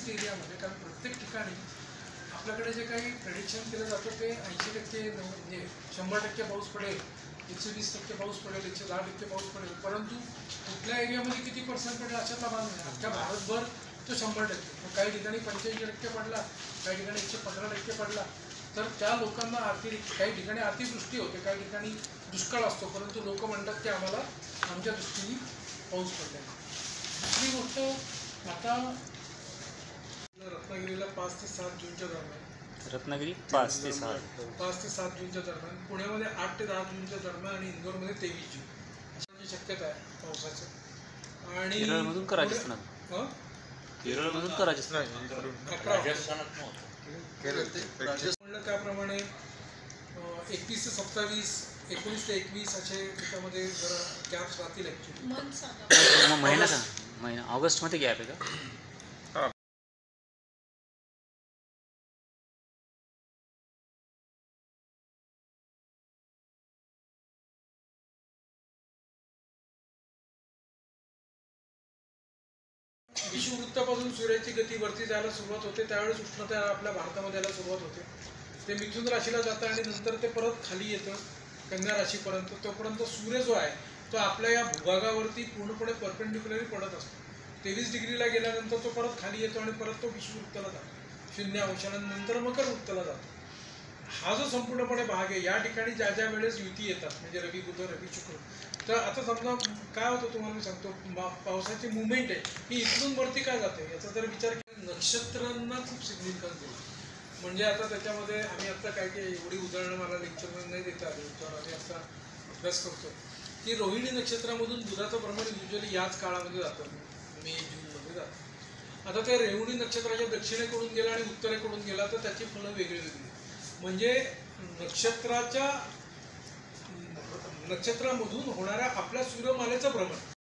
Highest एरियामध्ये, कारण प्रत्येक ठिकाणी आपल्याकडे जे काही प्रेडिक्शन केलं जातं ते 80% म्हणजे 100% पाऊस पडेल, 120% पाऊस पडेल, 110% पाऊस पडेल, परंतु कुठल्या एरियामध्ये किती पर्सेंट पडेल अशातला भाग नाही. अख्ख्या भारतभर तो 100%. काही ठिकाणी 85% पडला, काही ठिकाणी 115% पडला, तर त्या लोकांना काही ठिकाणी अतिवृष्टी होते, काही ठिकाणी दुष्काळ असतो, परंतु लोक म्हणतात की आम्हाला आमच्या दृष्टीने पाऊस पडला. दुसरी गोष्ट, आता रत्नागिरीला 5 ते 7 जूनच्या दरम्यान, रत्नागिरी 5 ते 7 जूनच्या दरम्यान, पुण्यामध्ये 8 ते 10 जूनच्या दरम्यान आणि इंदोरमध्ये 23 जून अशी शक्यता आहे पावसाचं. आणि केरळमधून का राजस्थानात? केरळमधून का राजस्थान? म्हणलं त्याप्रमाणे 21 ते 27, 19 ते 21 असे त्याच्यामध्ये जरा गॅप्स राहतील ॲक्च्युली. महिना सांग, महिना ऑगस्टमध्ये गॅप आहे का? विषुववृत्तापासून सूर्याची गती वरती जायला सुरुवात होते, त्यावेळेस उष्णता आपल्या भारतामध्ये यायला सुरुवात होते. ते मिथुन राशीला जातं आणि नंतर ते परत खाली येतं कन्या राशीपर्यंत. तोपर्यंत सूर्य जो आहे तो आपल्या या भूभागावरती पूर्णपणे परपेंडिक्युलरी पडत असतो. 23 डिग्रीला गेल्यानंतर तो परत खाली येतो आणि परत तो विषुववृत्ताला जातो 0 अंशानंतर मकर वृत्ताला जातो. हा जो संपूर्णपणे भाग आहे, या ठिकाणी ज्या ज्या वेळेस युती येतात, म्हणजे रवी बुध, रवी शुक्र, तर आता समजा काय होतं तुम्हाला मी सांगतो, पावसाची मुवमेंट आहे ही इथून वरती काय जाते याचा जर विचार केला, नक्षत्रांना खूप सिग्निफिकन्स आहे. म्हणजे आता त्याच्यामध्ये आम्ही आता काय काय एवढी उदाहरणं मला लेक्चर नाही देता आली, त्याच्यावर आम्ही असा अभ्यास करतो की रोहिणी नक्षत्रामधून बुधाचं प्रमाण युजली याच काळामध्ये जातं, मे जूनमध्ये जातं. आता त्या रोहिणी नक्षत्राच्या दक्षिणेकडून गेला आणि उत्तरेकडून गेला तर त्याची फळं वेगळी वेगळी. म्हणजे नक्षत्रामधून होणाऱ्या आपल्या सूर्यमालेचं भ्रमण